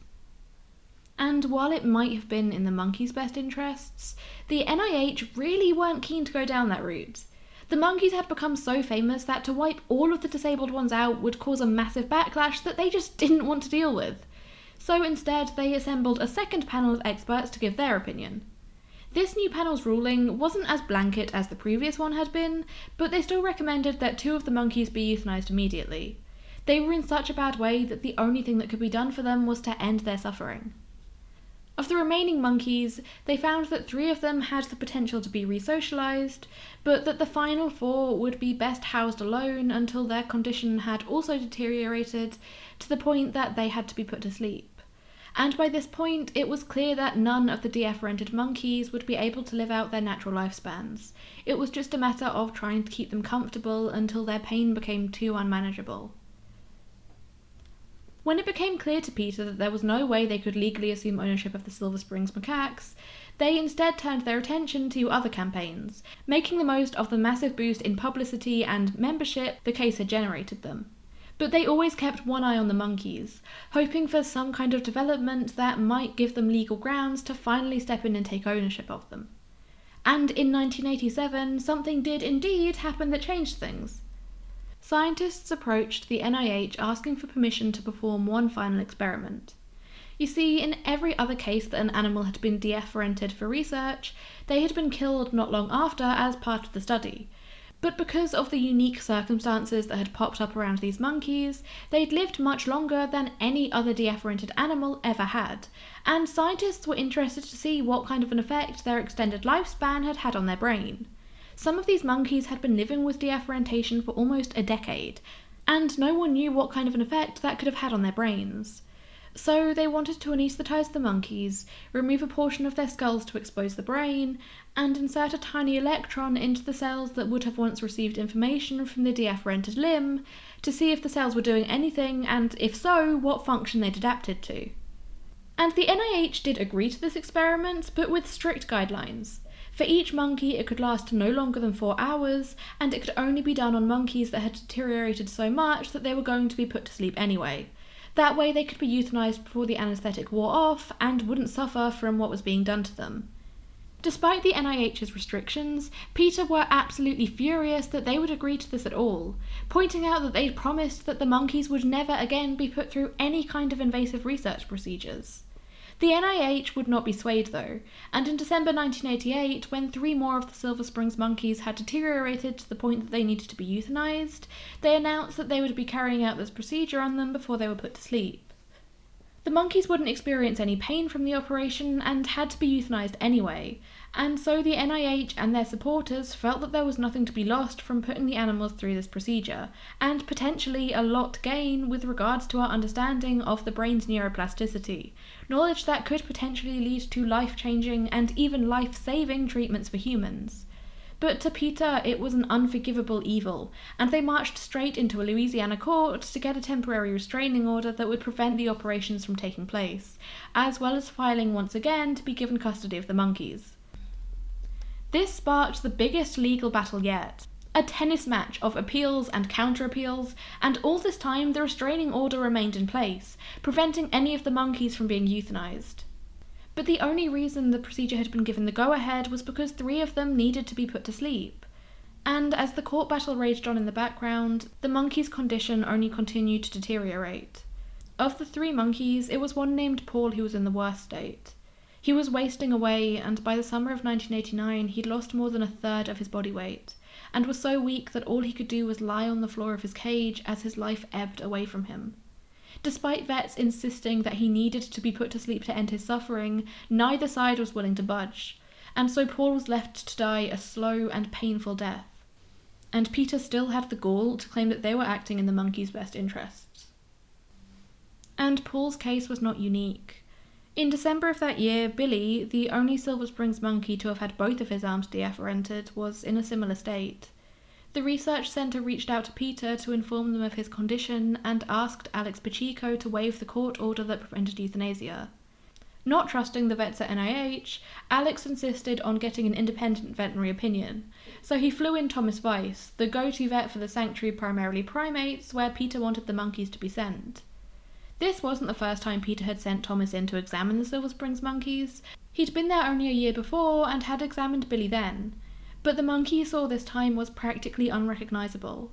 And while it might have been in the monkeys' best interests, the NIH really weren't keen to go down that route. The monkeys had become so famous that to wipe all of the disabled ones out would cause a massive backlash that they just didn't want to deal with. So instead, they assembled a second panel of experts to give their opinion. This new panel's ruling wasn't as blanket as the previous one had been, but they still recommended that 2 of the monkeys be euthanized immediately. They were in such a bad way that the only thing that could be done for them was to end their suffering. Of the remaining monkeys, they found that 3 of them had the potential to be re-socialised, but that the final 4 would be best housed alone until their condition had also deteriorated to the point that they had to be put to sleep. And by this point, it was clear that none of the deafferented monkeys would be able to live out their natural lifespans. It was just a matter of trying to keep them comfortable until their pain became too unmanageable. When it became clear to PETA that there was no way they could legally assume ownership of the Silver Springs macaques, they instead turned their attention to other campaigns, making the most of the massive boost in publicity and membership the case had generated them. But they always kept one eye on the monkeys, hoping for some kind of development that might give them legal grounds to finally step in and take ownership of them. And in 1987, something did indeed happen that changed things. Scientists approached the NIH asking for permission to perform one final experiment. You see, in every other case that an animal had been deafferented for research, they had been killed not long after as part of the study. But because of the unique circumstances that had popped up around these monkeys, they'd lived much longer than any other deafferented animal ever had, and scientists were interested to see what kind of an effect their extended lifespan had had on their brain. Some of these monkeys had been living with deafferentation for almost a decade, and no one knew what kind of an effect that could have had on their brains. So they wanted to anaesthetise the monkeys, remove a portion of their skulls to expose the brain, and insert a tiny electron into the cells that would have once received information from the deafferented limb to see if the cells were doing anything, and if so, what function they'd adapted to. And the NIH did agree to this experiment, but with strict guidelines. For each monkey, it could last no longer than 4 hours, and it could only be done on monkeys that had deteriorated so much that they were going to be put to sleep anyway. That way they could be euthanized before the anaesthetic wore off and wouldn't suffer from what was being done to them. Despite the NIH's restrictions, PETA were absolutely furious that they would agree to this at all, pointing out that they'd promised that the monkeys would never again be put through any kind of invasive research procedures. The NIH would not be swayed though, and in December 1988, when 3 more of the Silver Springs monkeys had deteriorated to the point that they needed to be euthanized, they announced that they would be carrying out this procedure on them before they were put to sleep. The monkeys wouldn't experience any pain from the operation and had to be euthanized anyway, and so the NIH and their supporters felt that there was nothing to be lost from putting the animals through this procedure, and potentially a lot to gain with regards to our understanding of the brain's neuroplasticity, knowledge that could potentially lead to life-changing and even life-saving treatments for humans. But to PETA, it was an unforgivable evil, and they marched straight into a Louisiana court to get a temporary restraining order that would prevent the operations from taking place, as well as filing once again to be given custody of the monkeys. This sparked the biggest legal battle yet, a tennis match of appeals and counter-appeals, and all this time the restraining order remained in place, preventing any of the monkeys from being euthanized. But the only reason the procedure had been given the go-ahead was because 3 of them needed to be put to sleep. And as the court battle raged on in the background, the monkeys' condition only continued to deteriorate. Of the 3 monkeys, it was one named Paul who was in the worst state. He was wasting away, and by the summer of 1989 he'd lost more than 1/3 of his body weight, and was so weak that all he could do was lie on the floor of his cage as his life ebbed away from him. Despite vets insisting that he needed to be put to sleep to end his suffering, neither side was willing to budge, and so Paul was left to die a slow and painful death. And PETA still had the gall to claim that they were acting in the monkeys' best interests. And Paul's case was not unique. In December of that year, Billy, the only Silver Springs monkey to have had both of his arms deafferented, was in a similar state. The research centre reached out to PETA to inform them of his condition and asked Alex Pacheco to waive the court order that prevented euthanasia. Not trusting the vets at NIH, Alex insisted on getting an independent veterinary opinion, so he flew in Thomas Weiss, the go-to vet for the sanctuary Primarily Primates, where PETA wanted the monkeys to be sent. This wasn't the first time PETA had sent Thomas in to examine the Silver Springs monkeys. He'd been there only a year before and had examined Billy then. But the monkey he saw this time was practically unrecognisable.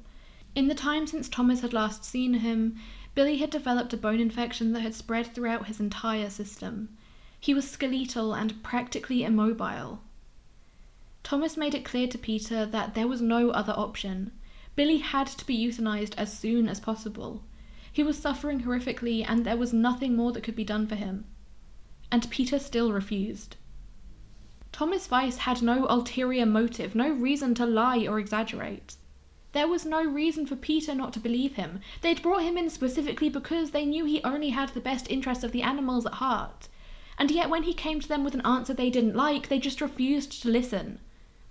In the time since Thomas had last seen him, Billy had developed a bone infection that had spread throughout his entire system. He was skeletal and practically immobile. Thomas made it clear to PETA that there was no other option. Billy had to be euthanized as soon as possible. He was suffering horrifically and there was nothing more that could be done for him. And PETA still refused. Thomas Weiss had no ulterior motive, no reason to lie or exaggerate. There was no reason for PETA not to believe him. They'd brought him in specifically because they knew he only had the best interests of the animals at heart. And yet when he came to them with an answer they didn't like, they just refused to listen.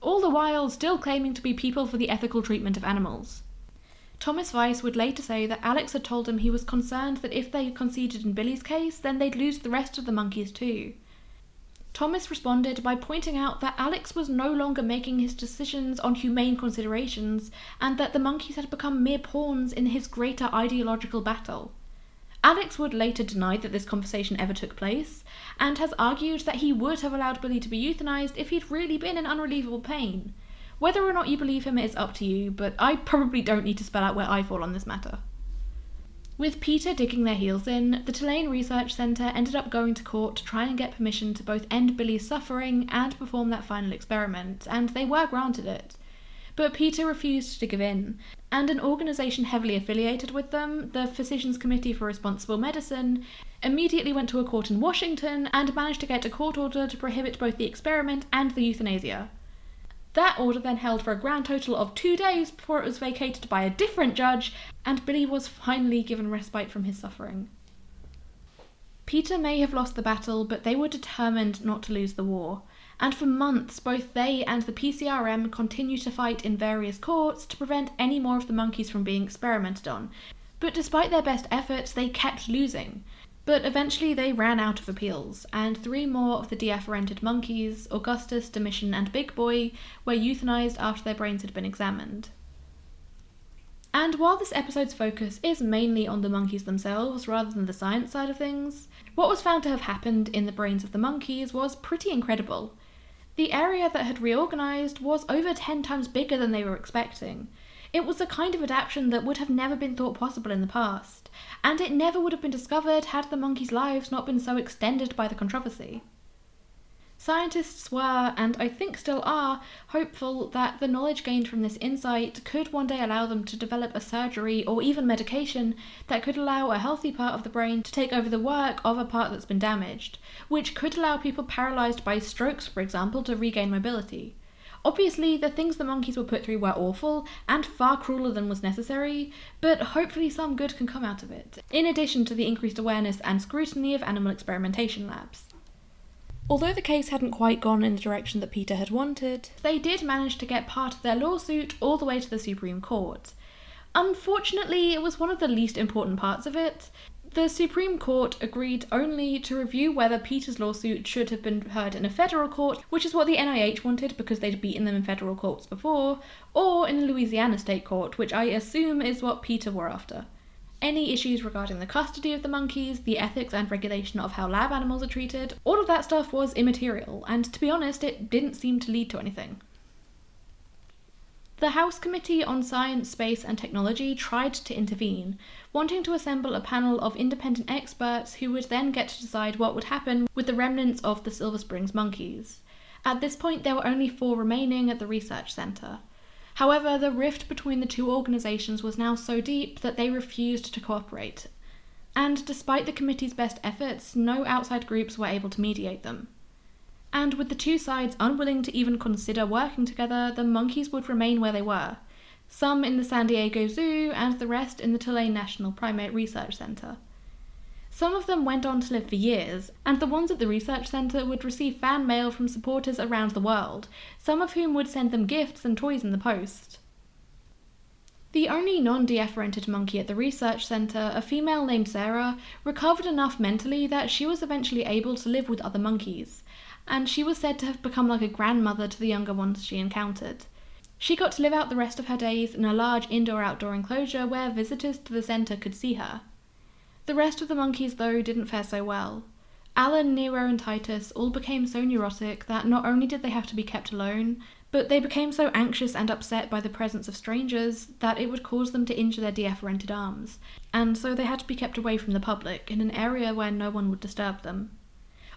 All the while still claiming to be people for the ethical treatment of animals. Thomas Weiss would later say that Alex had told him he was concerned that if they conceded in Billy's case, then they'd lose the rest of the monkeys too. Thomas responded by pointing out that Alex was no longer making his decisions on humane considerations, and that the monkeys had become mere pawns in his greater ideological battle. Alex would later deny that this conversation ever took place, and has argued that he would have allowed Billy to be euthanized if he'd really been in unrelievable pain. Whether or not you believe him is up to you, but I probably don't need to spell out where I fall on this matter. With PETA digging their heels in, the Tulane Research Centre ended up going to court to try and get permission to both end Billy's suffering and perform that final experiment, and they were granted it. But PETA refused to give in, and an organisation heavily affiliated with them, the Physicians Committee for Responsible Medicine, immediately went to a court in Washington and managed to get a court order to prohibit both the experiment and the euthanasia. That order then held for a grand total of 2 days before it was vacated by a different judge, and Billy was finally given respite from his suffering. PETA may have lost the battle, but they were determined not to lose the war, and for months both they and the PCRM continued to fight in various courts to prevent any more of the monkeys from being experimented on. But despite their best efforts, they kept losing. But eventually they ran out of appeals, and 3 more of the deafferented monkeys, Augustus, Domitian, and Big Boy, were euthanized after their brains had been examined. And while this episode's focus is mainly on the monkeys themselves rather than the science side of things, what was found to have happened in the brains of the monkeys was pretty incredible. The area that had reorganised was over 10 times bigger than they were expecting. It was a kind of adaptation that would have never been thought possible in the past, and it never would have been discovered had the monkeys' lives not been so extended by the controversy. Scientists were, and I think still are, hopeful that the knowledge gained from this insight could one day allow them to develop a surgery or even medication that could allow a healthy part of the brain to take over the work of a part that's been damaged, which could allow people paralysed by strokes, for example, to regain mobility. Obviously, the things the monkeys were put through were awful and far crueler than was necessary, but hopefully some good can come out of it, in addition to the increased awareness and scrutiny of animal experimentation labs. Although the case hadn't quite gone in the direction that PETA had wanted, they did manage to get part of their lawsuit all the way to the Supreme Court. Unfortunately, it was one of the least important parts of it. The Supreme Court agreed only to review whether PETA's lawsuit should have been heard in a federal court, which is what the NIH wanted because they'd beaten them in federal courts before, or in a Louisiana state court, which I assume is what PETA were after. Any issues regarding the custody of the monkeys, the ethics and regulation of how lab animals are treated, all of that stuff was immaterial, and to be honest, it didn't seem to lead to anything. The House Committee on Science, Space and Technology tried to intervene, wanting to assemble a panel of independent experts who would then get to decide what would happen with the remnants of the Silver Springs monkeys. At this point, there were only 4 remaining at the research centre. However, the rift between the two organisations was now so deep that they refused to cooperate, and despite the committee's best efforts, no outside groups were able to mediate them. And with the two sides unwilling to even consider working together, the monkeys would remain where they were, some in the San Diego Zoo and the rest in the Tulane National Primate Research Center. Some of them went on to live for years, and the ones at the research centre would receive fan mail from supporters around the world, some of whom would send them gifts and toys in the post. The only non-deafferented monkey at the research centre, a female named Sarah, recovered enough mentally that she was eventually able to live with other monkeys, and she was said to have become like a grandmother to the younger ones she encountered. She got to live out the rest of her days in a large indoor-outdoor enclosure where visitors to the centre could see her. The rest of the monkeys, though, didn't fare so well. Alan, Nero and Titus all became so neurotic that not only did they have to be kept alone, but they became so anxious and upset by the presence of strangers that it would cause them to injure their deafferented arms, and so they had to be kept away from the public in an area where no one would disturb them.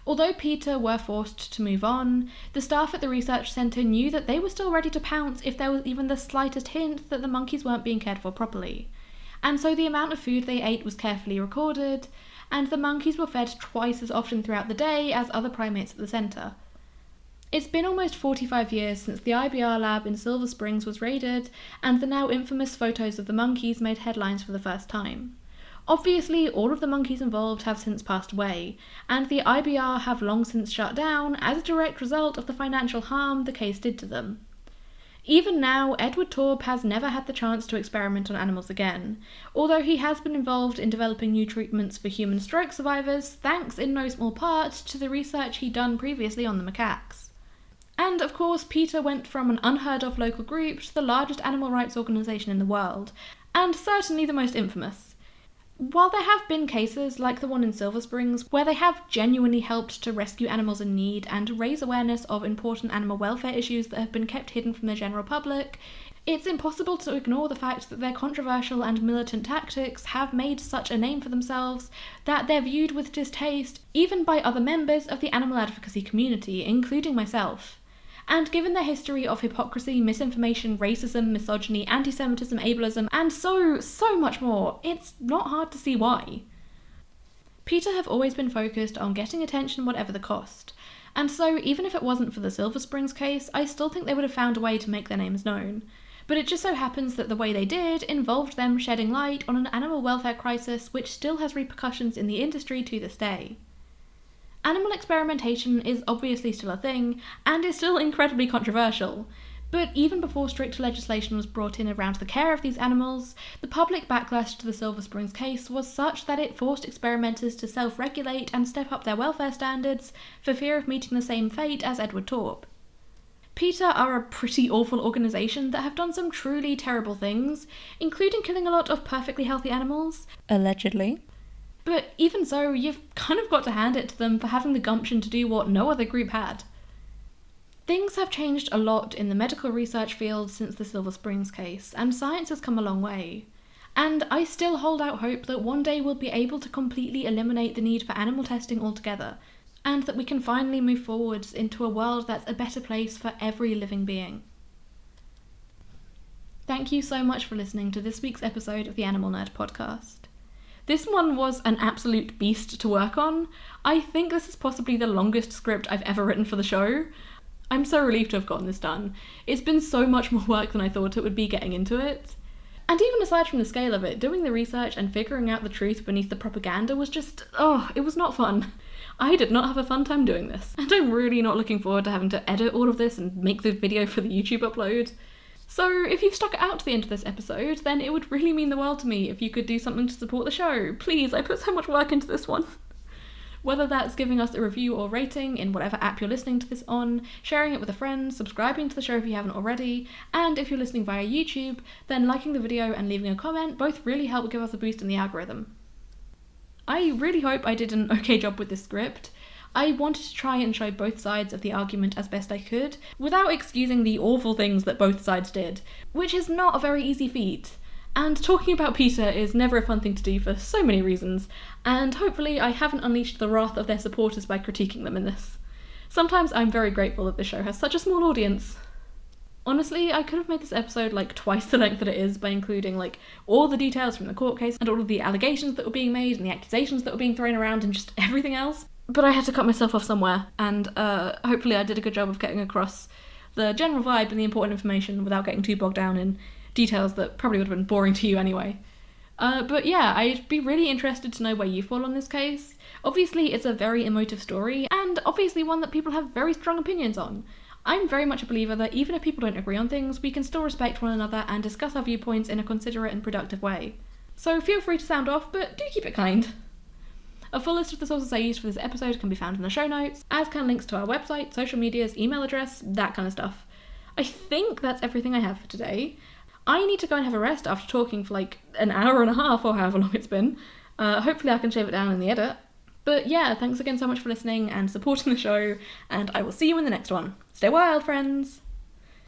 Although PETA were forced to move on, the staff at the research centre knew that they were still ready to pounce if there was even the slightest hint that the monkeys weren't being cared for properly. And so the amount of food they ate was carefully recorded, and the monkeys were fed twice as often throughout the day as other primates at the centre. It's been almost 45 years since the IBR lab in Silver Springs was raided, and the now infamous photos of the monkeys made headlines for the first time. Obviously, all of the monkeys involved have since passed away, and the IBR have long since shut down as a direct result of the financial harm the case did to them. Even now, Edward Taub has never had the chance to experiment on animals again, although he has been involved in developing new treatments for human stroke survivors, thanks in no small part to the research he'd done previously on the macaques. And of course, PETA went from an unheard of local group to the largest animal rights organisation in the world, and certainly the most infamous. While there have been cases, like the one in Silver Springs, where they have genuinely helped to rescue animals in need and raise awareness of important animal welfare issues that have been kept hidden from the general public, it's impossible to ignore the fact that their controversial and militant tactics have made such a name for themselves that they're viewed with distaste even by other members of the animal advocacy community, including myself. And given their history of hypocrisy, misinformation, racism, misogyny, anti-Semitism, ableism, and so much more, it's not hard to see why. PETA have always been focused on getting attention whatever the cost, and so even if it wasn't for the Silver Springs case, I still think they would have found a way to make their names known. But it just so happens that the way they did involved them shedding light on an animal welfare crisis which still has repercussions in the industry to this day. Animal experimentation is obviously still a thing, and is still incredibly controversial, but even before strict legislation was brought in around the care of these animals, the public backlash to the Silver Springs case was such that it forced experimenters to self-regulate and step up their welfare standards for fear of meeting the same fate as Edward Taub. PETA are a pretty awful organisation that have done some truly terrible things, including killing a lot of perfectly healthy animals. Allegedly. But even so, you've kind of got to hand it to them for having the gumption to do what no other group had. Things have changed a lot in the medical research field since the Silver Springs case, and science has come a long way. And I still hold out hope that one day we'll be able to completely eliminate the need for animal testing altogether, and that we can finally move forwards into a world that's a better place for every living being. Thank you so much for listening to this week's episode of the Animal Nerd podcast. This one was an absolute beast to work on. I think this is possibly the longest script I've ever written for the show. I'm so relieved to have gotten this done. It's been so much more work than I thought it would be getting into it. And even aside from the scale of it, doing the research and figuring out the truth beneath the propaganda was just, it was not fun. I did not have a fun time doing this, and I'm really not looking forward to having to edit all of this and make the video for the YouTube upload. So if you've stuck it out to the end of this episode, then it would really mean the world to me if you could do something to support the show. Please, I put so much work into this one. Whether that's giving us a review or rating in whatever app you're listening to this on, sharing it with a friend, subscribing to the show if you haven't already, and if you're listening via YouTube, then liking the video and leaving a comment both really help give us a boost in the algorithm. I really hope I did an okay job with this script. I wanted to try and show both sides of the argument as best I could, without excusing the awful things that both sides did, which is not a very easy feat. And talking about PETA is never a fun thing to do for so many reasons, and hopefully I haven't unleashed the wrath of their supporters by critiquing them in this. Sometimes I'm very grateful that this show has such a small audience. Honestly, I could have made this episode like twice the length that it is by including like all the details from the court case and all of the allegations that were being made and the accusations that were being thrown around and just everything else. But I had to cut myself off somewhere, and hopefully I did a good job of getting across the general vibe and the important information without getting too bogged down in details that probably would have been boring to you anyway. But yeah, I'd be really interested to know where you fall on this case. Obviously, it's a very emotive story, and obviously one that people have very strong opinions on. I'm very much a believer that even if people don't agree on things, we can still respect one another and discuss our viewpoints in a considerate and productive way. So feel free to sound off, but do keep it kind. A full list of the sources I used for this episode can be found in the show notes, as can links to our website, social medias, email address, that kind of stuff. I think that's everything I have for today. I need to go and have a rest after talking for like an hour and a half or however long it's been. Hopefully I can shave it down in the edit. But yeah, thanks again so much for listening and supporting the show, and I will see you in the next one. Stay wild, friends!